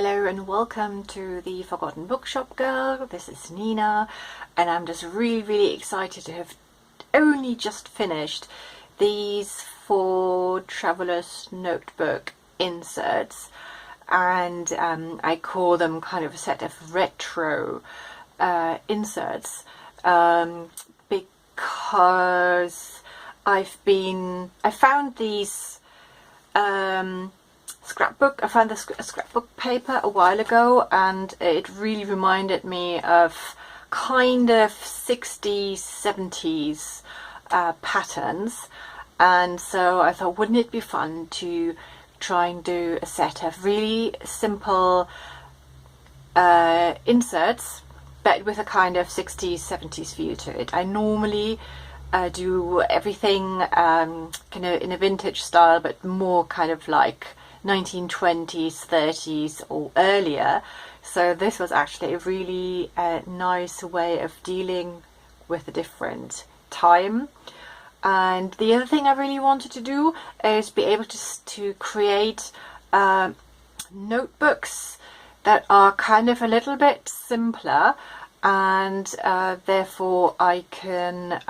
Hello and welcome to the Forgotten Bookshop Girl. This is Nina and I'm just really excited to have only just finished these 4 Traveller's Notebook inserts, and I call them kind of a set of retro inserts because I found these I found this scrapbook paper a while ago, and it really reminded me of kind of 60s, 70s patterns, and so I thought, wouldn't it be fun to try and do a set of really simple inserts, but with a kind of 60s, 70s feel to it. I normally do everything kind of in a vintage style, but more kind of like 1920s, 30s or earlier. So this was actually a really nice way of dealing with a different time. And the other thing I really wanted to do is be able to create notebooks that are kind of a little bit simpler, and therefore I can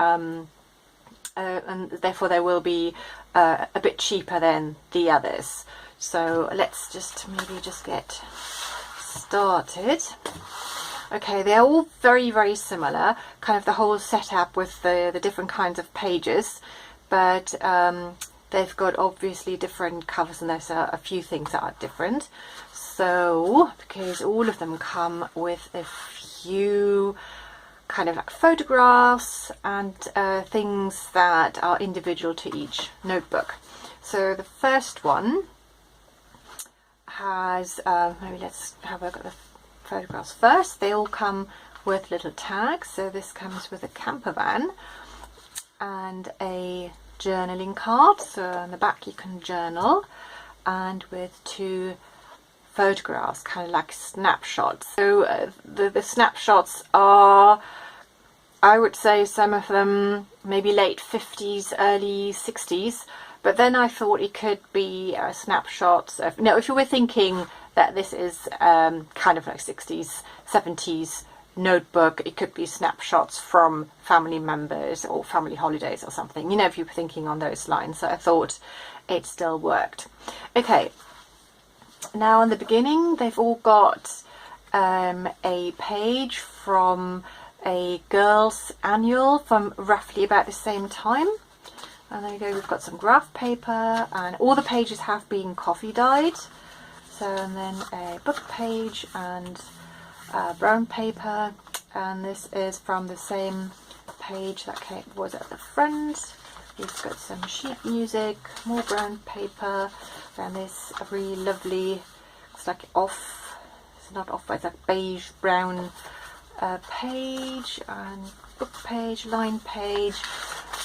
and therefore they will be a bit cheaper than the others. So let's just maybe just get started. Okay, they're all very similar, kind of the whole setup with the different kinds of pages, but they've got obviously different covers, and there's a few things that are different. So because all of them come with a few kind of like photographs and things that are individual to each notebook. So the first one has maybe let's have a look at the photographs first. They all come with little tags. So this comes with a camper van and a journaling card, so on the back you can journal, and with 2 photographs, kind of like snapshots. So the snapshots are, I would say, some of them maybe late 50s, early 60s, but then I thought it could be snapshots of, no, if you were thinking that this is kind of like 60s, 70s notebook, it could be snapshots from family members or family holidays or something, you know, if you were thinking on those lines. So I thought it still worked. Okay, now in the beginning they've all got a page from a girl's annual from roughly about the same time. And there you go, we've got some graph paper, and all the pages have been coffee dyed. So, and then a book page and brown paper, and this is from the same page that was at the front. We've got some sheet music, more brown paper, and this really lovely, it's like off, it's not off, but it's like beige brown page, and book page, line page,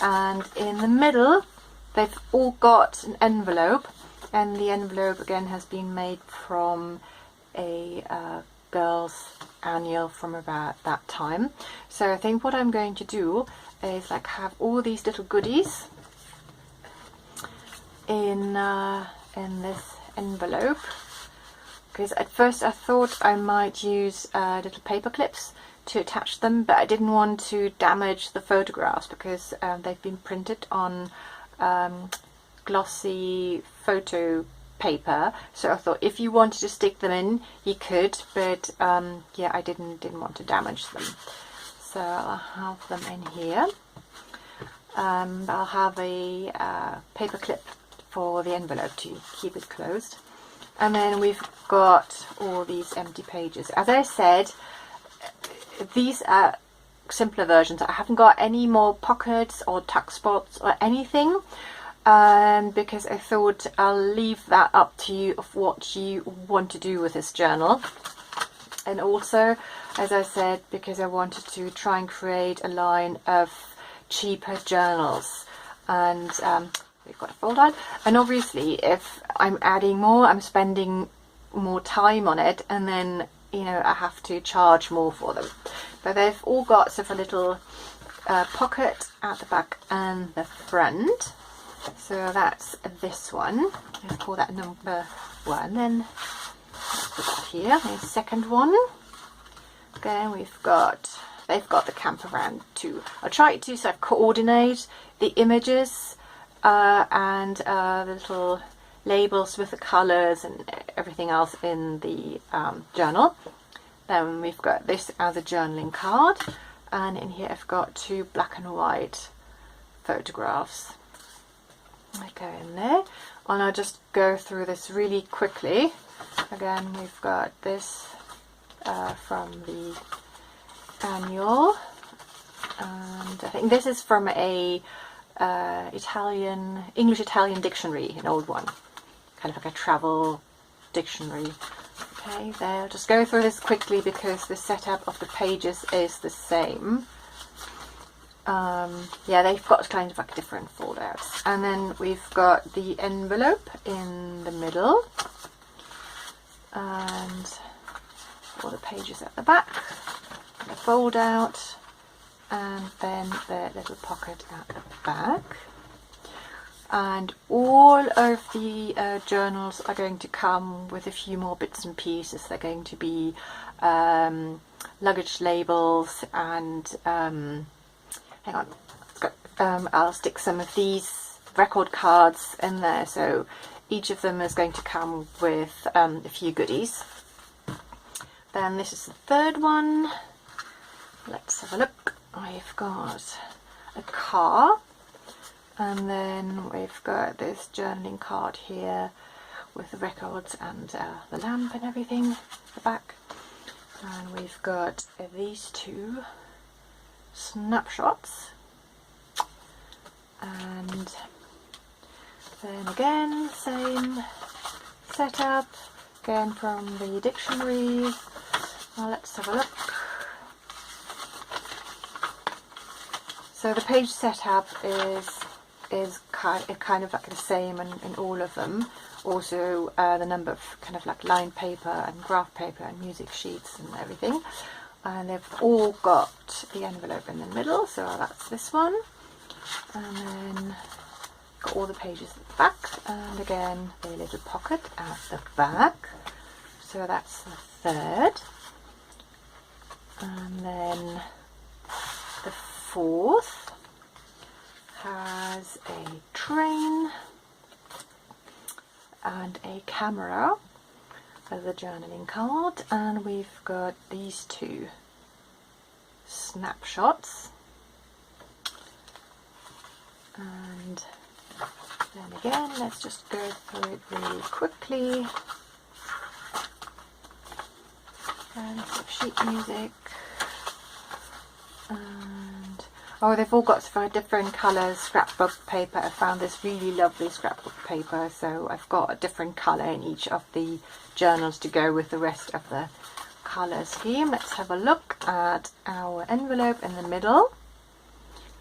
and in the middle they've all got an envelope, and the envelope again has been made from a girl's annual from about that time. So I think what I'm going to do is like have all these little goodies in this envelope, because at first I thought I might use little paper clips to attach them, but I didn't want to damage the photographs because they've been printed on glossy photo paper. So I thought if you wanted to stick them in, you could, but yeah, I didn't want to damage them. So I'll have them in here. I'll have a paper clip for the envelope to keep it closed. And then we've got all these empty pages. As I said, these are simpler versions. I haven't got any more pockets or tuck spots or anything, because I thought I'll leave that up to you of what you want to do with this journal. And also, as I said, because I wanted to try and create a line of cheaper journals, and we've got a fold out, and obviously if I'm adding more, I'm spending more time on it, and then, you know, I have to charge more for them. But they've all got sort of a little pocket at the back and the front. So that's this one. Let's call that number 1. Then put that here. The second one. Again, they've got the camper van too. I tried to sort of coordinate the images and the little labels with the colours and everything else in the journal. Then we've got this as a journaling card, and in here I've got 2 black and white photographs. I go in there, and I'll just go through this really quickly. Again, we've got this from the annual, and I think this is from a English-Italian dictionary, an old one, kind of like a travel dictionary. Okay, there, I'll just go through this quickly because the setup of the pages is the same. Yeah, they've got kind of like different foldouts. And then we've got the envelope in the middle, and all the pages at the back, the fold out, and then the little pocket at the back. And all of the journals are going to come with a few more bits and pieces. They're going to be luggage labels, and hang on, I'll stick some of these record cards in there, so each of them is going to come with a few goodies. Then this is the third one. Let's have a look. I've got a car, and then we've got this journaling card here with the records and the lamp and everything at the back. And we've got these 2 snapshots, and then again same setup, again from the dictionary. Now let's have a look. So the page setup is kind of like the same in all of them. Also the number of kind of like lined paper and graph paper and music sheets and everything. And they've all got the envelope in the middle, so that's this one. And then got all the pages at the back, and again the little pocket at the back. So that's the third. And then the fourth has a train and a camera as a journaling card, and we've got these 2 snapshots, and then again let's just go through it really quickly. And some sheet music, and oh, they've all got very different colours scrapbook paper. I found this really lovely scrapbook paper, so I've got a different colour in each of the journals to go with the rest of the colour scheme. Let's have a look at our envelope in the middle.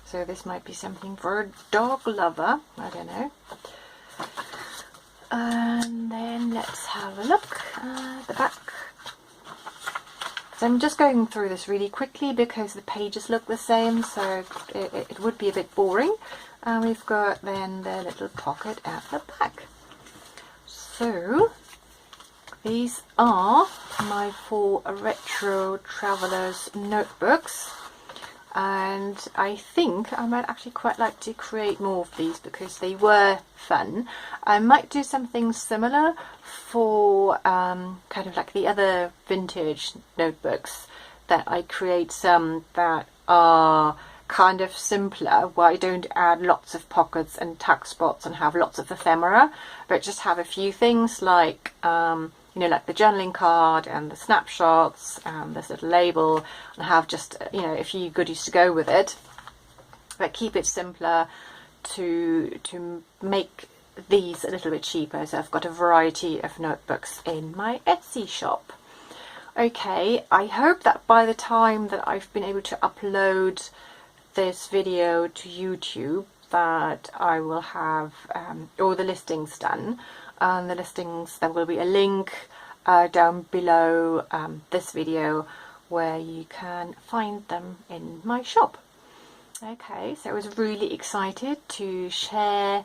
So this might be something for a dog lover, I don't know. And then let's have a look at the back. So I'm just going through this really quickly because the pages look the same, so it would be a bit boring. And we've got then the little pocket at the back. So these are my 4 Retro Travelers notebooks, and I think I might actually quite like to create more of these because they were fun. I might do something similar for kind of like the other vintage notebooks, that I create some that are kind of simpler, where I don't add lots of pockets and tuck spots and have lots of ephemera, but just have a few things like you know, like the journaling card and the snapshots and this little label, and have just, you know, a few goodies to go with it, but keep it simpler to make these a little bit cheaper. So I've got a variety of notebooks in my Etsy shop. Okay, I hope that by the time that I've been able to upload this video to YouTube, that I will have all the listings done. And the listings, there will be a link down below this video where you can find them in my shop. Okay, so I was really excited to share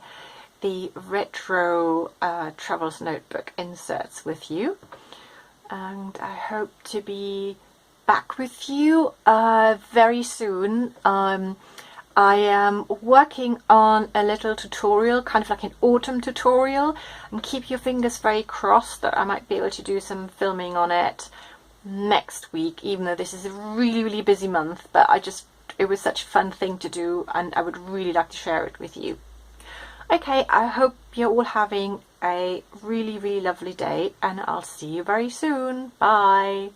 the Retro Travels Notebook inserts with you. and I hope to be back with you very soon. I am working on a little tutorial, kind of like an autumn tutorial, and keep your fingers very crossed that I might be able to do some filming on it next week, even though this is a really busy month. But it was such a fun thing to do, and I would really like to share it with you. Okay, I hope you're all having a really lovely day, and I'll see you very soon. Bye.